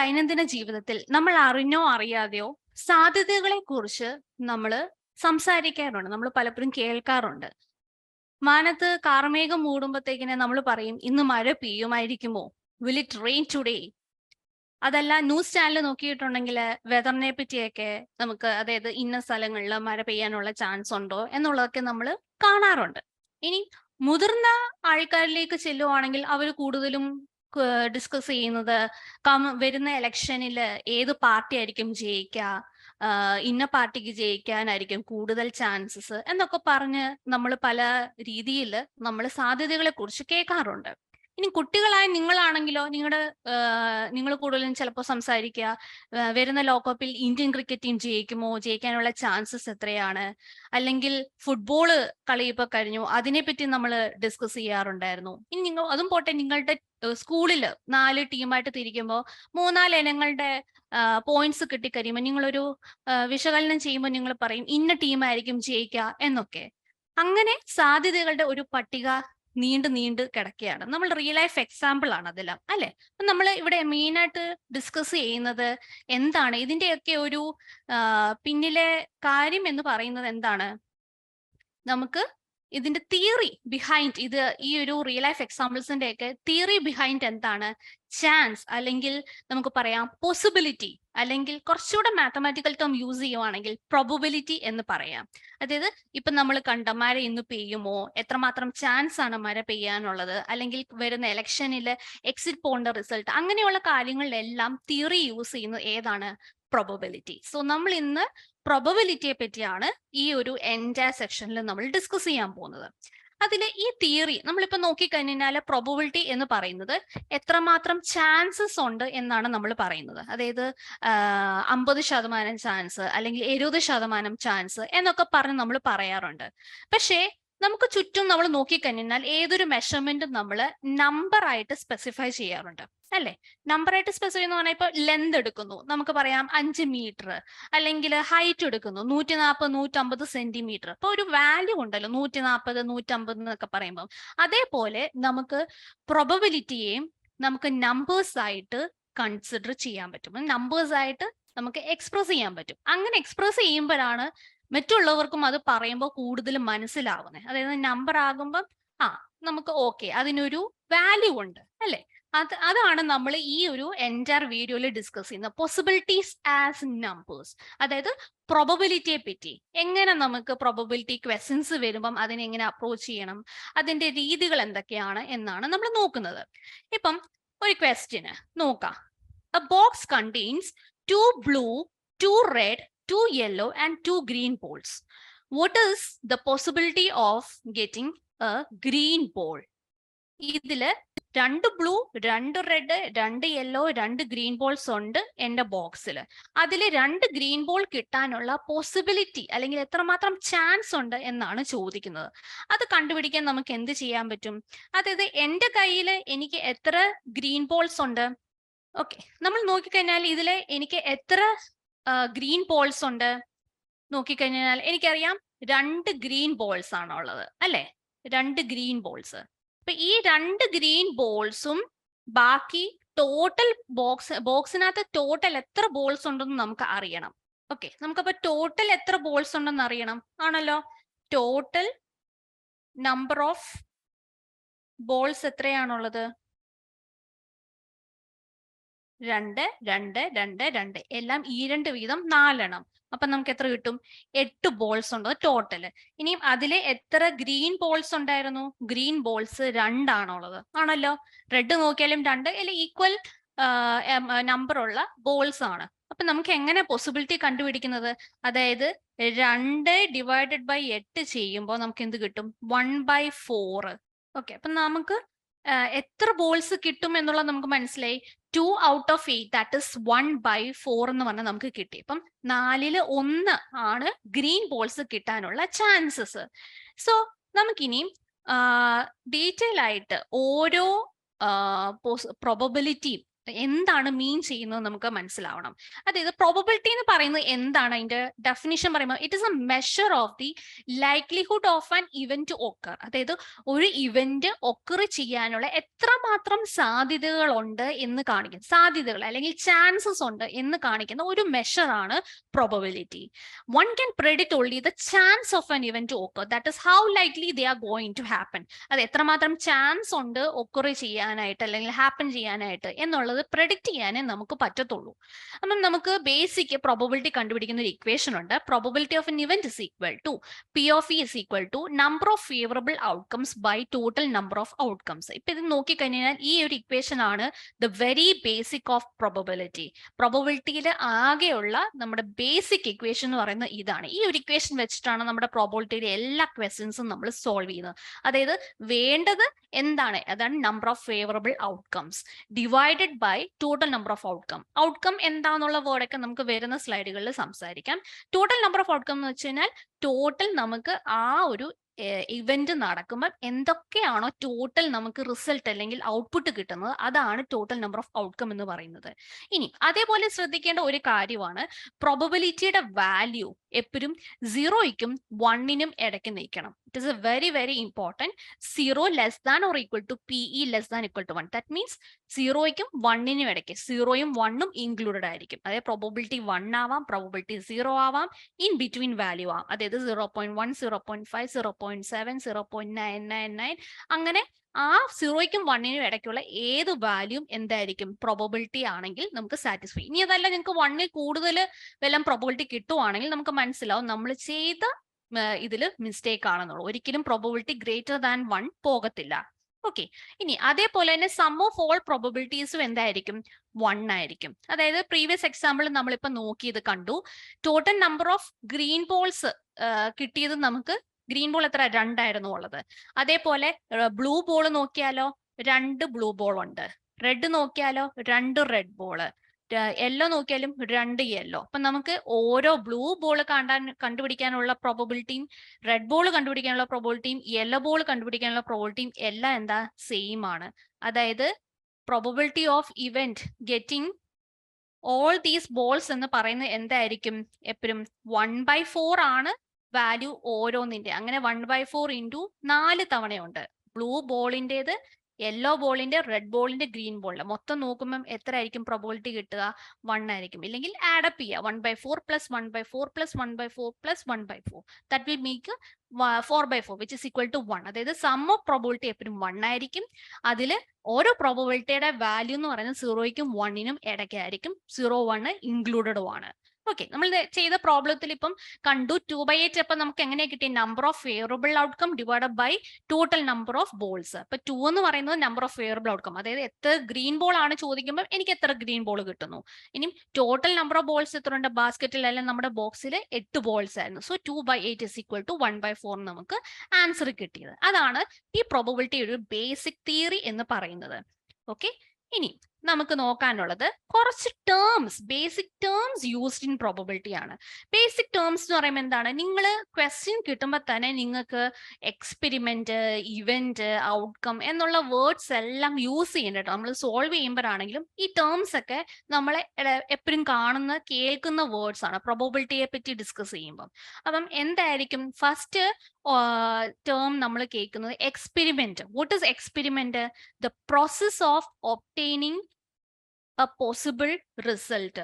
ദൈനംദിന ജീവിതത്തിൽ നമ്മൾ അറിഞ്ഞോ അറിയാതെയോ സാധ്യതകളെ കുറിച്ച് നമ്മൾ സംസാരിക്കാറുണ്ട്. നമ്മൾ പലപ്പോഴും കേൾക്കാറുണ്ട്. മാനത്ത് കാർമേഘം മൂടുമ്പോഴത്തേക്കിനെ നമ്മൾ പറയും ഇന്ന് മഴ പെയ്യുമായിരിക്കുമോ, വിൽ ഇറ്റ് റെയിൻ ടുഡേ. അതല്ല, ന്യൂസ് ചാനൽ നോക്കിയിട്ടുണ്ടെങ്കിൽ വെതറിനെ പറ്റിയൊക്കെ നമുക്ക്, അതായത് ഇന്ന സ്ഥലങ്ങളിൽ മഴ പെയ്യാനുള്ള ചാൻസ് ഉണ്ടോ എന്നുള്ളതൊക്കെ നമ്മൾ കാണാറുണ്ട്. ഇനി മുതിർന്ന ആൾക്കാരിലേക്ക് ചെല്ലുവാണെങ്കിൽ അവർ കൂടുതലും ഡിസ്കസ് ചെയ്യുന്നത് വരുന്ന ഇലക്ഷനിൽ ഏത് പാർട്ടി ആയിരിക്കും ജയിക്കുക, ഇന്ന പാർട്ടിക്ക് ജയിക്കാനായിരിക്കും കൂടുതൽ ചാൻസസ് എന്നൊക്കെ പറഞ്ഞ് നമ്മൾ പല രീതിയിൽ നമ്മൾ സാധ്യതകളെ കുറിച്ച് കേൾക്കാറുണ്ട്. ഇനി കുട്ടികളായ നിങ്ങളാണെങ്കിലോ, നിങ്ങൾ കൂടുതലും ചിലപ്പോൾ സംസാരിക്കുക വരുന്ന ലോകകപ്പിൽ ഇന്ത്യൻ ക്രിക്കറ്റ് ടീം ജയിക്കുമോ, ജയിക്കാനുള്ള ചാൻസസ് എത്രയാണ്, അല്ലെങ്കിൽ ഫുട്ബോള് കളി ഇപ്പൊ കഴിഞ്ഞു അതിനെപ്പറ്റി നമ്മൾ ഡിസ്കസ് ചെയ്യാറുണ്ടായിരുന്നു. ഇനി നിങ്ങൾ അതും പോട്ടെ, നിങ്ങളുടെ സ്കൂളിൽ 4 ടീമായിട്ട് തിരിക്കുമ്പോൾ 3-4 ഇനങ്ങളുടെ പോയിന്റ്സ് കിട്ടിക്കഴിയുമ്പോൾ നിങ്ങളൊരു വിശകലനം ചെയ്യുമ്പോൾ നിങ്ങൾ പറയും ഇന്ന ടീമായിരിക്കും ജയിക്കുക എന്നൊക്കെ. അങ്ങനെ സാധ്യതകളുടെ ഒരു പട്ടിക നീണ്ട് കിടക്കുകയാണ്. നമ്മൾ റിയൽ ലൈഫ് എക്സാമ്പിൾ ആണ് അതെല്ലാം, അല്ലെ? നമ്മൾ ഇവിടെ മെയിൻ ആയിട്ട് ഡിസ്കസ് ചെയ്യുന്നത് എന്താണ്, ഇതിന്റെയൊക്കെ ഒരു പിന്നിലെ കാര്യം എന്ന് പറയുന്നത് എന്താണ്, നമുക്ക് ഇതിന്റെ തിയറി ബിഹൈൻഡ് ഇത്, ഈ ഒരു റിയൽ ലൈഫ് എക്സാമ്പിൾസിന്റെ ഒക്കെ തിയറി ബിഹൈൻഡ് എന്താണ്, ചാൻസ് അല്ലെങ്കിൽ നമുക്ക് പറയാം പോസിബിലിറ്റി, അല്ലെങ്കിൽ കുറച്ചുകൂടെ മാത്തമാറ്റിക്കൽ ടേം യൂസ് ചെയ്യുവാണെങ്കിൽ പ്രോബബിലിറ്റി എന്ന് പറയാം. അതായത് ഇപ്പൊ നമ്മൾ കണ്ട മഴ ഇന്ന് പെയ്യുമോ, എത്രമാത്രം ചാൻസ് ആണ് മഴ പെയ്യാനുള്ളത്, അല്ലെങ്കിൽ വരുന്ന ഇലക്ഷനിൽ എക്സിറ്റ് പോളിന്റെ റിസൾട്ട്, അങ്ങനെയുള്ള കാര്യങ്ങളിലെല്ലാം തിയറി യൂസ് ചെയ്യുന്നത് ഏതാണ്, പ്രോബബിലിറ്റി. സോ നമ്മൾ ഇന്ന് പ്രോബബിലിറ്റിയെ പറ്റിയാണ് ഈ ഒരു എൻറ്റയർ സെക്ഷനിൽ നമ്മൾ ഡിസ്കസ് ചെയ്യാൻ പോകുന്നത്. അതിലെ ഈ തിയറി നമ്മളിപ്പോ നോക്കിക്കഴിഞ്ഞാൽ പ്രോബബിലിറ്റി എന്ന് പറയുന്നത് എത്രമാത്രം ചാൻസസ് ഉണ്ട് എന്നാണ് നമ്മൾ പറയുന്നത്. അതായത് 50% ചാൻസ് അല്ലെങ്കിൽ 70% ചാൻസ് എന്നൊക്കെ പറഞ്ഞ് നമ്മൾ പറയാറുണ്ട്. പക്ഷേ നമുക്ക് ചുറ്റും നമ്മൾ നോക്കിക്കഴിഞ്ഞാൽ ഏതൊരു മെഷർമെന്റും നമ്മൾ നമ്പർ ആയിട്ട് സ്പെസിഫൈ ചെയ്യാറുണ്ട്, അല്ലെ? നമ്പർ ആയിട്ട് സ്പെസിഫൈ എന്ന് പറഞ്ഞാൽ ഇപ്പൊ ലെന്ത് എടുക്കുന്നു, നമുക്ക് പറയാം 5 മീറ്റർ, അല്ലെങ്കിൽ ഹൈറ്റ് എടുക്കുന്നു 140-150 സെന്റിമീറ്റർ. അപ്പൊ ഒരു വാല്യൂ ഉണ്ടല്ലോ 140-150 എന്നൊക്കെ പറയുമ്പോൾ. അതേപോലെ നമുക്ക് പ്രോബബിലിറ്റിയെയും നമുക്ക് നമ്പേഴ്സ് ആയിട്ട് കൺസിഡർ ചെയ്യാൻ പറ്റും, നമ്പേഴ്സ് ആയിട്ട് നമുക്ക് എക്സ്പ്രസ് ചെയ്യാൻ പറ്റും. അങ്ങനെ എക്സ്പ്രസ് ചെയ്യുമ്പോഴാണ് മറ്റുള്ളവർക്കും അത് പറയുമ്പോൾ കൂടുതൽ മനസ്സിലാവുന്നത്. അതായത് നമ്പർ ആകുമ്പോൾ നമുക്ക് ഓക്കെ, അതിനൊരു വാല്യൂ ഉണ്ട്, അല്ലെ? അതാണ് നമ്മൾ ഈ ഒരു എൻറ്റയർ വീഡിയോയിൽ ഡിസ്കസ് ചെയ്യുന്നത്, പോസിബിലിറ്റീസ് ആസ് നമ്പേഴ്സ്. അതായത് പ്രോബബിലിറ്റിയെ പറ്റി, എങ്ങനെ നമുക്ക് പ്രോബബിലിറ്റി ക്വസ്റ്റ്യൻസ് വരുമ്പം അതിനെ എങ്ങനെ അപ്രോച്ച് ചെയ്യണം, അതിന്റെ രീതികൾ എന്തൊക്കെയാണ് എന്നാണ് നമ്മൾ നോക്കുന്നത്. ഇപ്പം ഒരു ക്വസ്റ്റ്യന് നോക്കാം. A box contains 2 blue, 2 red, 2 yellow and 2 green balls. What is the possibility of getting a green ball? ഇതില് 2 blue, 2 red, 2 yellow, 2 green balls ഉണ്ട് എന്റെ ബോക്സിൽ. അതിൽ 2 ഗ്രീൻ ബോൾ കിട്ടാനുള്ള പോസിബിലിറ്റി അല്ലെങ്കിൽ എത്രമാത്രം ചാൻസ് ഉണ്ട് എന്നാണ് ചോദിക്കുന്നത്. അത് കണ്ടുപിടിക്കാൻ നമുക്ക് എന്ത് ചെയ്യാൻ പറ്റും? അതായത് എന്റെ കയ്യിൽ എനിക്ക് എത്ര ഗ്രീൻ ബോൾസ് ഉണ്ട്, ഓക്കെ, നമ്മൾ നോക്കിക്കഴിഞ്ഞാൽ ഇതിൽ എനിക്ക് എത്ര ഗ്രീൻ ബോൾസ് ഉണ്ട് നോക്കിക്കഴിഞ്ഞാൽ എനിക്കറിയാം 2 ഗ്രീൻ ബോൾസ് ആണുള്ളത്, അല്ലെ? 2 ഗ്രീൻ ബോൾസ്. അപ്പൊ ഈ 2 ഗ്രീൻ ബോൾസും ബാക്കി ടോട്ടൽ ബോക്സിനകത്ത് ടോട്ടൽ എത്ര ബോൾസ് ഉണ്ടെന്ന് നമുക്ക് അറിയണം. ഓക്കെ, നമുക്കപ്പോ ടോട്ടൽ എത്ര ബോൾസ് ഉണ്ടെന്ന് അറിയണം, ആണല്ലോ? ടോട്ടൽ നമ്പർ ഓഫ് ബോൾസ് എത്രയാണുള്ളത്? 2, 2, 2, 2, എല്ലാം ഈ 2 വീതം 4 എണ്ണം. അപ്പൊ നമുക്ക് എത്ര കിട്ടും? 8 ബോൾസ് ഉണ്ട് ടോട്ടല്. ഇനിയും അതിലെ എത്ര ഗ്രീൻ ബോൾസ് ഉണ്ടായിരുന്നു? ഗ്രീൻ ബോൾസ് 2 ആണുള്ളത്, ആണല്ലോ? റെഡ് നോക്കിയാലും 2, അല്ലെങ്കിൽ ഈക്വൽ നമ്പർ ഉള്ള ബോൾസ് ആണ്. അപ്പൊ നമുക്ക് എങ്ങനെ പോസിബിലിറ്റി കണ്ടുപിടിക്കുന്നത്? അതായത് 2 ഡിവൈഡഡ് ബൈ 8 ചെയ്യുമ്പോൾ നമുക്ക് എന്ത് കിട്ടും? 1/4. ഓക്കെ, അപ്പൊ നമുക്ക് എത്ര ബോൾസ് കിട്ടും എന്നുള്ളത് നമുക്ക് മനസ്സിലായി. 2 out of 8, ദാറ്റ് ഇസ് 1/4 എന്ന് പറഞ്ഞാൽ നമുക്ക് കിട്ടി. അപ്പം 4-ൽ 1 ആണ് ഗ്രീൻ ബോൾസ് കിട്ടാനുള്ള ചാൻസസ്. സോ നമുക്കിനി ഡീറ്റെയിൽ ആയിട്ട് ഓരോ പ്രോബബിലിറ്റിയും എന്താണ് മീൻ ചെയ്യുന്നത് നമുക്ക് മനസ്സിലാവണം. അതായത് പ്രോബബിലിറ്റി എന്ന് പറയുന്നത് എന്താണ്, അതിന്റെ ഡെഫിനിഷൻ പറയുമ്പോൾ it is a measure of the likelihood of an event to occur. അതായത് ഒരു ഇവന്റ് ഒക്കർ ചെയ്യാനുള്ള എത്രമാത്രം സാധ്യതകളുണ്ട് എന്ന് കാണിക്കുന്ന, സാധ്യതകൾ അല്ലെങ്കിൽ ചാൻസസ് ഉണ്ട് എന്ന് കാണിക്കുന്ന ഒരു മെഷറാണ് probability. One can predict only the chance of an event to occur, that is how likely they are going to happen. അത് എത്രമാത്രം ചാൻസ് ഉണ്ട് ഒക്കർ ചെയ്യാനായിട്ട് അല്ലെങ്കിൽ ഹാപ്പൻ ചെയ്യാനായിട്ട് എന്നുള്ളത് പ്രെഡിക്റ്റ് ചെയ്യാനേ നമുക്ക് പറ്റത്തുള്ളൂ. അപ്പം നമുക്ക് ബേസിക് പ്രോബബിലിറ്റി കണ്ടുപിടിക്കുന്ന ഒരു ഇക്വേഷൻ ഉണ്ട്. Probability of an event is equal to P of E is equal to number of favourable outcomes by total number of outcomes. ഇപ്പൊ ഇത് നോക്കിക്കഴിഞ്ഞാൽ ഈ ഒരു ഇക്വേഷൻ ആണ് the very basic of probability. പ്രോബബിലിറ്റിയിൽ ആകെയുള്ള നമ്മുടെ ബേസിക് ഇക്വേഷൻ എന്ന് പറയുന്നത് ഇതാണ്. ഈ ഒരു ഇക്വേഷൻ വെച്ചിട്ടാണ് നമ്മുടെ പ്രോബബിലിറ്റിയുടെ എല്ലാ ക്വസ്റ്റ്യൻസും നമ്മൾ സോൾവ് ചെയ്യുന്നത്. അതായത് വേണ്ടത് എന്താണ്, അതാണ് number of favourable outcomes divided by total number of outcome. Outcome എന്താന്നുള്ള വേർഡൊക്കെ നമുക്ക് വരുന്ന സ്ലൈഡുകളിൽ സംസാരിക്കാം. ടോട്ടൽ നമ്പർ ഓഫ് ഔട്ട്കം എന്ന് വെച്ച് കഴിഞ്ഞാൽ ടോട്ടൽ നമുക്ക് ആ ഒരു ഇവന്റ് നടക്കുമ്പോൾ എന്തൊക്കെയാണോ ടോട്ടൽ നമുക്ക് റിസൾട്ട് അല്ലെങ്കിൽ ഔട്ട്പുട്ട് കിട്ടുന്നത്, അതാണ് ടോട്ടൽ നമ്പർ ഓഫ് ഔട്ട്കം എന്ന് പറയുന്നത്. ഇനി അതേപോലെ ശ്രദ്ധിക്കേണ്ട ഒരു കാര്യമാണ്, പ്രോബബിലിറ്റിയുടെ വാല്യൂ എപ്പോഴും 0യ്ക്കും 1നും ഇടയ്ക്ക് നിൽക്കണം. It is a very very important. 0 less than or equal to PE less than equal to 1. That means 0യ്ക്കും 1നും ഇടയ്ക്ക് 0യും 1ഉം ഇൻക്ലൂഡഡ് ആയിരിക്കും. അതായത് പ്രോബബിലിറ്റി 1 ആവാം, പ്രോബബിലിറ്റി 0 ആവാം, ഇൻ ബിറ്റ്വീൻ വാല്യൂ ആവാം. അതായത് 0.1, 0.5, 0.7, 0.999 അങ്ങനെ ആ 0യ്ക്കും 1നും ഇടയ്ക്കുള്ള ഏത് വാല്യൂ എന്തായിരിക്കും പ്രോബബിലിറ്റി ആണെങ്കിൽ നമുക്ക് സാറ്റിസ്ഫൈ. ഇനി അതല്ല നിങ്ങൾക്ക് 1ൽ കൂടുതൽ വല്ലതും പ്രോബബിലിറ്റി കിട്ടുവാണെങ്കിൽ നമുക്ക് മനസ്സിലാവും നമ്മൾ ചെയ്ത ഇതില് മിസ്റ്റേക്ക് ആണെന്നുള്ളൂ. ഒരിക്കലും പ്രോബബിലിറ്റി ഗ്രേറ്റർ ദാൻ 1 പോകത്തില്ല. ഓക്കെ, ഇനി അതേപോലെ തന്നെ സം ഓഫ് ഓൾ പ്രോബബിലിറ്റീസും എന്തായിരിക്കും, 1 ആയിരിക്കും. അതായത് പ്രീവിയസ് എക്സാമ്പിൾ നമ്മളിപ്പോ നോക്കിയത് കണ്ടു. Total number of green balls കിട്ടിയത് നമുക്ക്, ഗ്രീൻ ബോൾ എത്ര, 2 ആയിരുന്നു ഉള്ളത്. അതേപോലെ ബ്ലൂ ബോൾ നോക്കിയാലോ 2 ബ്ലൂ ബോൾ ഉണ്ട്. റെഡ് നോക്കിയാലോ 2 റെഡ് ബോള്. യെല്ലോ നോക്കിയാലും 2 യെല്ലോ. അപ്പൊ നമുക്ക് ഓരോ ബ്ലൂ ബോൾ കണ്ടുപിടിക്കാനുള്ള പ്രോബബിലിറ്റിയും റെഡ് ബോൾ കണ്ടുപിടിക്കാനുള്ള പ്രോബബിലിറ്റിയും യെല്ലോ ബോൾ കണ്ടുപിടിക്കാനുള്ള പ്രോബബിലിറ്റിയും എല്ലാം എന്താ, സെയിം ആണ്. അതായത് probability of event getting all these balls എന്ന് പറയുന്നത് എന്തായിരിക്കും, എപ്പോഴും 1/4 ആണ് വാല്യൂ ഓരോന്നിന്റെ. അങ്ങനെ 1/4 ഇൻറ്റു 4 തവണയുണ്ട്. ബ്ലൂ ബോളിൻ്റെത്, യെല്ലോ ബോളിന്റെ, റെഡ് ബോളിന്റെ, ഗ്രീൻ ബോളിന്റെ മൊത്തം നോക്കുമ്പോൾ എത്ര ആയിരിക്കും പ്രോബബിലിറ്റി കിട്ടുക, 1 ആയിരിക്കും. ഇല്ലെങ്കിൽ ആഡപ്പ് ചെയ്യുക, 1/4 plus 1/4 plus 1/4 plus 1/4, that will make 4/4 which is equal to 1. അതായത് സം ഓഫ് പ്രോബബിലിറ്റി എപ്പോഴും 1 ആയിരിക്കും. അതിൽ ഓരോ പ്രോബബിലിറ്റിയുടെ വാല്യൂ എന്ന് പറയുന്നത് 0യ്ക്കും 1നും ഇടയ്ക്കായിരിക്കും. 0, 1 ഇൻക്ലൂഡഡും ആണ്. ഓക്കെ, നമ്മൾ ചെയ്ത പ്രോബ്ലത്തിൽ ഇപ്പം കണ്ടു 2/8. അപ്പൊ നമുക്ക് എങ്ങനെ കിട്ടി, number of favourable outcome divide by total number of balls. അപ്പൊ 2 എന്ന് പറയുന്നത് നമ്പർ ഓഫ് ഫേവറബിൾ ഔട്ട്കം, അതായത് എത്ര ഗ്രീൻ ബോൾ ആണ് ചോദിക്കുമ്പോൾ എനിക്ക് എത്ര ഗ്രീൻ ബോൾ കിട്ടുന്നു. ഇനി ടോട്ടൽ നമ്പർ ഓഫ് ബോൾസ് എത്ര ഉണ്ട്, ബാസ്കറ്റിൽ അല്ലെങ്കിൽ നമ്മുടെ ബോക്സിൽ 8 ബോൾസ് ആയിരുന്നു. സോ 2/8 ഇസ് ഈക്വൽ ടു 1/4 നമുക്ക് ആൻസർ കിട്ടിയത്. അതാണ് ഈ പ്രോബബിലിറ്റി ഒരു ബേസിക് തിയറി എന്ന് പറയുന്നത്. ഓക്കെ, ഇനി നമുക്ക് നോക്കാനുള്ളത് കുറച്ച് terms, basic terms used in probability ആണ്. ബേസിക് ടേംസ് എന്ന് പറയുമ്പോൾ എന്താണ്, നിങ്ങൾ ക്വസ്റ്റ്യൻ കിട്ടുമ്പോൾ തന്നെ നിങ്ങൾക്ക് എക്സ്പെരിമെന്റ്, ഇവന്റ്, ഔട്ട്കം എന്നുള്ള വേർഡ്സ് എല്ലാം യൂസ് ചെയ്യേണ്ടത്. നമ്മൾ സോൾവ് ചെയ്യുമ്പോഴാണെങ്കിലും ഈ ടേംസ് ഒക്കെ നമ്മളെ എപ്പോഴും കാണുന്ന കേൾക്കുന്ന വേർഡ്സ് ആണ് പ്രോബബിലിറ്റിയെ പറ്റി ഡിസ്കസ് ചെയ്യുമ്പോൾ. അപ്പം എന്തായിരിക്കും ഫസ്റ്റ് ടേം നമ്മൾ കേൾക്കുന്നത്, experiment. What is experiment? The process of obtaining A possible result.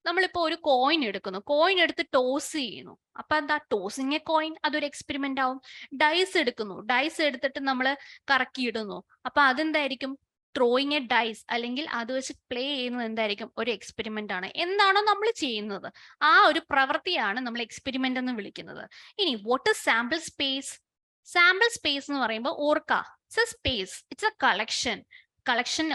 നമ്മളിപ്പോ ഒരു കോയിൻ എടുക്കുന്നു, കോയിൻ എടുത്ത് ടോസ് ചെയ്യുന്നു. അപ്പൊ എന്താ, ടോസിങ് എ കോയിൻ, അതൊരു എക്സ്പെരിമെന്റ് ആവും. ഡൈസ് എടുക്കുന്നു, ഡൈസ് എടുത്തിട്ട് നമ്മൾ കറക്കിയിടുന്നു. അപ്പൊ അതെന്തായിരിക്കും, ത്രോയിങ് എ ഡൈസ്, അല്ലെങ്കിൽ അത് വെച്ച് പ്ലേ ചെയ്യുന്നത് എന്തായിരിക്കും, ഒരു എക്സ്പെരിമെന്റ് ആണ്. എന്താണോ നമ്മൾ ചെയ്യുന്നത് ആ ഒരു പ്രവൃത്തിയാണ് നമ്മൾ എക്സ്പെരിമെന്റ് എന്ന് വിളിക്കുന്നത്. ഇനി what is sample space? Sample space എന്ന് പറയുമ്പോൾ ഓർക്ക, it's a space, it's a collection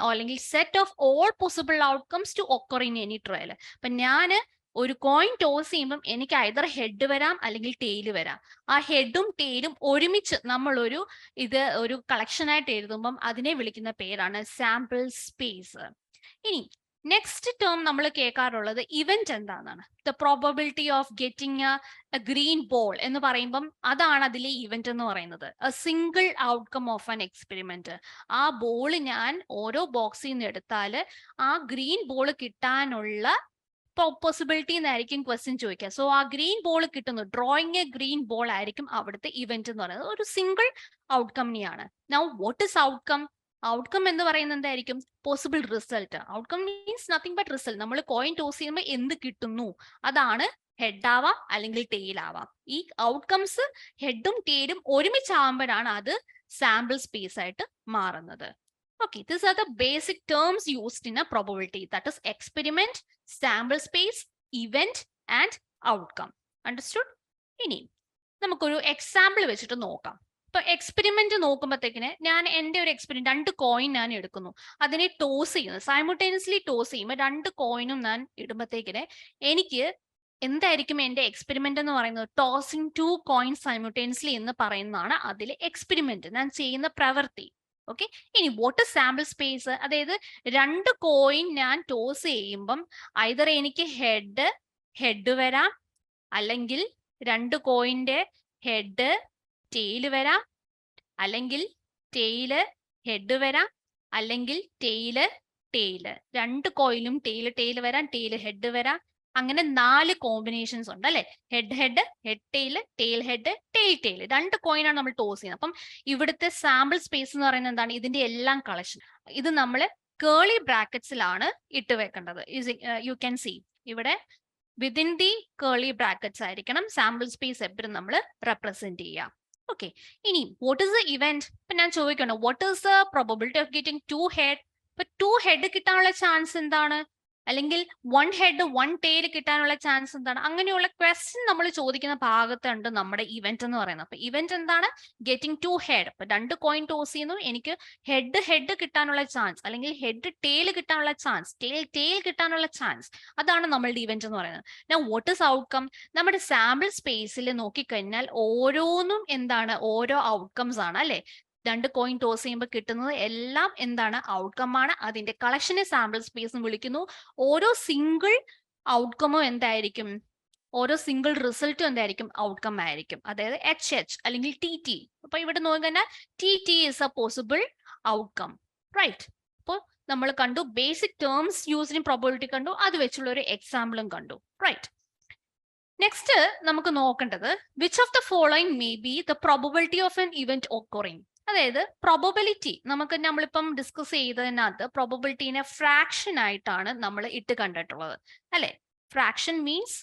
അല്ലെങ്കിൽ set of all possible outcomes to occur in any trial. അപ്പൊ ഞാൻ ഒരു കോയിൻ ടോസ് ചെയ്യുമ്പം എനിക്ക് ഐദർ ഹെഡ് വരാം അല്ലെങ്കിൽ ടെയിൽ വരാം. ആ ഹെഡും ടെയിലും ഒരുമിച്ച് നമ്മൾ ഒരു കളക്ഷൻ ആയിട്ട് എഴുതുമ്പം അതിനെ വിളിക്കുന്ന പേരാണ് സാമ്പിൾ സ്പേസ്. ഇനി നെക്സ്റ്റ് ടേം നമ്മൾ കേൾക്കാറുള്ളത് ഇവന്റ് എന്താണെന്നാണ്. The probability of getting a green ball എന്ന് പറയുമ്പം അതാണ് അതിലെ ഇവന്റ് എന്ന് പറയുന്നത്. A single outcome of an experiment. ആ ബോൾ ഞാൻ ഓരോ ബോക്സിൽ നിന്ന് എടുത്താൽ ആ ഗ്രീൻ ബോൾ കിട്ടാനുള്ള പോസിബിലിറ്റി എന്നായിരിക്കും ക്വസ്റ്റ്യൻ ചോദിക്കുക. സോ ആ ഗ്രീൻ ബോൾ കിട്ടുന്നു, ഡ്രോയിങ് എ ഗ്രീൻ ബോൾ ആയിരിക്കും അവിടുത്തെ ഇവന്റ് എന്ന് പറയുന്നത്. ഒരു സിംഗിൾ ഔട്ട്കമ്മിനെയാണ്. Now what is outcome? Outcome എന്ന് പറയുന്നത് എന്തായിരിക്കും? Possible result. Outcome means nothing but result. നമ്മൾ കോയിൻ ടോസ് ചെയ്യുമ്പോൾ എന്ത് കിട്ടുന്നു അതാണ് ഹെഡ് ആവാം അല്ലെങ്കിൽ ടെയിൽ ആവാം. ഈ ഔട്ട്കംസ് ഹെഡും ടെയിലും ഒരുമിച്ചാകുമ്പോഴാണ് അത് സാമ്പിൾ സ്പേസ് ആയിട്ട് മാറുന്നത്. Okay, these are the basic terms used in a probability. That is experiment, sample space, event and outcome. Understood? ഇനി നമുക്കൊരു എക്സാമ്പിൾ വെച്ചിട്ട് നോക്കാം. ഇപ്പൊ എക്സ്പെരിമെന്റ് നോക്കുമ്പോഴത്തേക്കിന് ഞാൻ എൻ്റെ ഒരു എക്സ്പെരിമെന്റ് 2 കോയിൻ ഞാൻ എടുക്കുന്നു, അതിനെ ടോസ് ചെയ്യുന്നു, സൈമൾട്ടേനിയസ്ലി ടോസ് ചെയ്യുമ്പോൾ 2 കോയിനും ഞാൻ ഇടുമ്പോഴത്തേക്കിന് എനിക്ക് എന്തായിരിക്കും എൻ്റെ എക്സ്പെരിമെന്റ് എന്ന് പറയുന്നത്? ടോസിങ് 2 കോയിൻസ് സൈമൾട്ടേനിയസ്ലി എന്ന് പറയുന്നതാണ് അതിലെ എക്സ്പെരിമെന്റ്, ഞാൻ ചെയ്യുന്ന പ്രവൃത്തി. ഓക്കെ, ഇനി വാട്ട് ഇസ് സാമ്പിൾ സ്പേസ്? അതായത് 2 കോയിൻ ഞാൻ ടോസ് ചെയ്യുമ്പം ഐദർ എനിക്ക് ഹെഡ് വരാം, അല്ലെങ്കിൽ 2 കോയിന്റെ ഹെഡ് ടെയിൽ വരാം, അല്ലെങ്കിൽ ടെയില് ഹെഡ് വരാം, അല്ലെങ്കിൽ ടെയില് 2 കോയിലും ടെയിൽ വരാം, ടെയിൽ ഹെഡ് വരാം. അങ്ങനെ 4 കോമ്പിനേഷൻസ് ഉണ്ട് അല്ലെ? Head tail, tail head, tail 2 coin ആണ് നമ്മൾ ടോസ് ചെയ്യുന്നത്. അപ്പം ഇവിടുത്തെ സാമ്പിൾ സ്പേസ് എന്ന് പറയുന്നത് എന്താണ്? ഇതിന്റെ എല്ലാം കളക്ഷൻ. ഇത് നമ്മൾ കേളി ബ്രാക്കറ്റ്സിലാണ് ഇട്ട് വെക്കേണ്ടത്. യു ക്യാൻ സീ ഇവിടെ വിതിൻ ദി കേളി ബ്രാക്കറ്റ്സ് ആയിരിക്കണം സാമ്പിൾ സ്പേസ് എപ്പോഴും നമ്മൾ റെപ്രസെന്റ് ചെയ്യുക. ഓക്കെ, ഇനി വാട്ട് ഇസ് ദ ഇവന്റ്? ഇപ്പൊ ഞാൻ ചോദിക്കണം what is the probability of getting 2 head? ഇപ്പൊ 2 ഹെഡ് കിട്ടാനുള്ള ചാൻസ് എന്താണ്? അല്ലെങ്കിൽ 1 ഹെഡ് 1 ടെയിൽ കിട്ടാനുള്ള ചാൻസ് എന്താണ്? അങ്ങനെയുള്ള ക്വസ്റ്റ്യൻ നമ്മൾ ചോദിക്കുന്ന ഭാഗത്തുണ്ട് നമ്മുടെ ഇവന്റ് എന്ന് പറയുന്നത്. അപ്പൊ ഇവന്റ് എന്താണ്? Getting 2 head. അപ്പൊ 2 കോയിൻ ടോസ് ചെയ്യുന്നു, എനിക്ക് ഹെഡ് കിട്ടാനുള്ള ചാൻസ്, അല്ലെങ്കിൽ ഹെഡ് ടെയിൽ കിട്ടാനുള്ള ചാൻസ്, ടെയിൽ കിട്ടാനുള്ള ചാൻസ്, അതാണ് നമ്മളുടെ ഇവന്റ് എന്ന് പറയുന്നത്. ഞാൻ വാട്ട് ഇസ് ഔട്ട്കം? നമ്മുടെ സാമ്പിൾ സ്പേസിൽ നോക്കിക്കഴിഞ്ഞാൽ ഓരോന്നും എന്താണ്? ഓരോ ഔട്ട്കംസ് ആണ് അല്ലെ? 2 കോയിൻ ടോസ് ചെയ്യുമ്പോൾ കിട്ടുന്നത് എല്ലാം എന്താണ്? ഔട്ട്കം ആണ്. അതിന്റെ കളക്ഷനെ സാമ്പിൾ സ്പേസ് എന്ന് വിളിക്കുന്നു. ഓരോ സിംഗിൾ ഔട്ട്കമും എന്തായിരിക്കും? ഓരോ സിംഗിൾ റിസൾട്ടും എന്തായിരിക്കും? ഔട്ട്കം ആയിരിക്കും. അതായത് HH അല്ലെങ്കിൽ TT. അപ്പൊ ഇവിടെ നോക്കിക്കഴിഞ്ഞാൽ TT is a possible outcome, right? അപ്പോൾ നമ്മൾ കണ്ടു basic terms used in probability കണ്ടു, അത് വെച്ചുള്ള ഒരു എക്സാമ്പിളും കണ്ടു, റൈറ്റ്? നെക്സ്റ്റ് നമുക്ക് നോക്കേണ്ടത് which of the following may be the probability of an event occurring. അതായത് പ്രോബബിലിറ്റി നമ്മളിപ്പം ഡിസ്കസ് ചെയ്തതിനകത്ത് പ്രോബബിലിറ്റിനെ ഫ്രാക്ഷൻ ആയിട്ടാണ് നമ്മൾ ഇട്ട് കണ്ടിട്ടുള്ളത് അല്ലെ? ഫ്രാക്ഷൻ മീൻസ്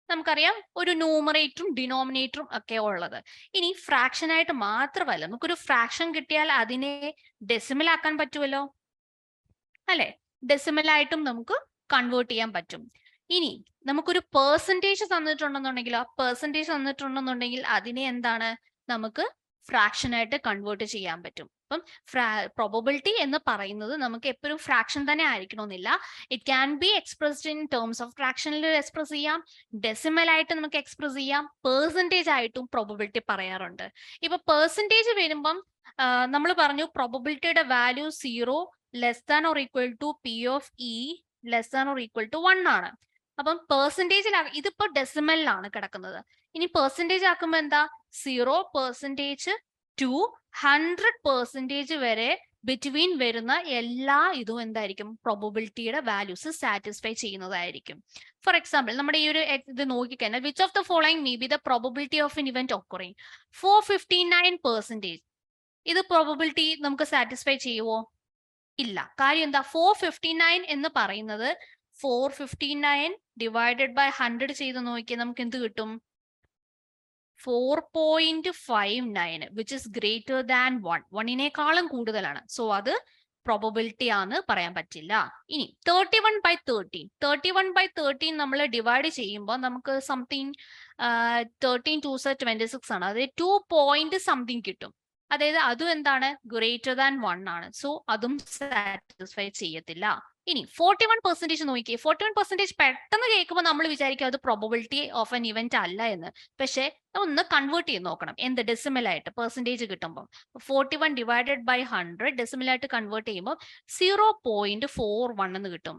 നമുക്കറിയാം ഒരു ന്യൂമറേറ്ററും ഡിനോമിനേറ്ററും ഒക്കെ ഉള്ളത്. ഇനി ഫ്രാക്ഷൻ ആയിട്ട് മാത്രമല്ല, നമുക്കൊരു ഫ്രാക്ഷൻ കിട്ടിയാൽ അതിനെ ഡെസിമൽ ആക്കാൻ പറ്റുമല്ലോ അല്ലെ? ഡെസിമൽ ആയിട്ടും നമുക്ക് കൺവേർട്ട് ചെയ്യാൻ പറ്റും. ഇനി നമുക്കൊരു പെർസെൻറ്റേജ് തന്നിട്ടുണ്ടെന്നുണ്ടെങ്കിൽ, ആ പെർസെൻറ്റേജ് തന്നിട്ടുണ്ടെന്നുണ്ടെങ്കിൽ അതിനെ എന്താണ്? നമുക്ക് ഫ്രാക്ഷൻ ആയിട്ട് കൺവേർട്ട് ചെയ്യാൻ പറ്റും. അപ്പം പ്രോബബിലിറ്റി എന്ന് പറയുന്നത് നമുക്ക് എപ്പോഴും ഫ്രാക്ഷൻ തന്നെ ആയിരിക്കണമെന്നില്ല. It can be expressed in terms of ഫ്രാക്ഷനിൽ എക്സ്പ്രസ് ചെയ്യാം, ഡെസിമൽ ആയിട്ട് നമുക്ക് എക്സ്പ്രസ് ചെയ്യാം, പെർസെൻറ്റേജ് ആയിട്ടും പ്രോബബിലിറ്റി പറയാറുണ്ട്. ഇപ്പൊ പെർസെൻറ്റേജ് വരുമ്പം നമ്മൾ പറഞ്ഞു പ്രോബബിലിറ്റിയുടെ value 0 less than or equal to P of E less than or equal to 1 ആണ്. അപ്പം പെർസെൻറ്റേജിൽ ഇതിപ്പോ ഡെസിമലിലാണ് കിടക്കുന്നത്. ഇനി പെർസെൻറ്റേജ് ആക്കുമ്പോൾ എന്താ? 0% to 100% വരെ ബിറ്റ്വീൻ വരുന്ന എല്ലാ ഇതും എന്തായിരിക്കും? പ്രോബബിലിറ്റിയുടെ വാല്യൂസ് സാറ്റിസ്ഫൈ ചെയ്യുന്നതായിരിക്കും. ഫോർ എക്സാമ്പിൾ നമ്മുടെ ഈ ഒരു ഇത് നോക്കിക്കഴിഞ്ഞാൽ which of the following may be the probability of an event occurring? 459%. ഇത് പ്രോബബിലിറ്റി നമുക്ക് സാറ്റിസ്ഫൈ ചെയ്യുമോ? ഇല്ല. കാര്യം എന്താ? 459 എന്ന് പറയുന്നത് 459 ഡിവൈഡഡ് ബൈ 100 ചെയ്ത് നോക്കിയാൽ നമുക്ക് എന്ത് കിട്ടും? 4.59 വിച്ച് ഇസ് ഗ്രേറ്റർ ദാൻ 1. 1നേക്കാളും കൂടുതലാണ്. സോ അത് പ്രോബബിലിറ്റി ആണ് പറയാൻ പറ്റില്ല. ഇനി 31/13 നമ്മൾ ഡിവൈഡ് ചെയ്യുമ്പോൾ നമുക്ക് സംതിങ് 13 2s 26 ആണ്. അതായത് 2 പോയിന്റ് സംതിങ് കിട്ടും. അതായത് അതും എന്താണ്? ഗ്രേറ്റർ ദാൻ 1 ആണ്. സോ അതും സാറ്റിസ്ഫൈ ചെയ്യത്തില്ല. ഇനി 41% നോക്കിയേ. 41% പെട്ടെന്ന് കേൾക്കുമ്പോൾ നമ്മൾ വിചാരിക്കും അത് പ്രോബബിലിറ്റി ഓഫ് എൻ ഇവന്റ് അല്ല എന്ന്. പക്ഷെ ഒന്ന് കൺവേർട്ട് ചെയ്ത് നോക്കണം. എന്ത്? ഡെസിമൽ ആയിട്ട് പെർസെൻറ്റേജ് കിട്ടുമ്പോൾ 41 ഡിവൈഡഡ് ബൈ 100 ഡെസിമൽ ആയിട്ട് കൺവേർട്ട് ചെയ്യുമ്പോൾ 0.41 എന്ന് കിട്ടും.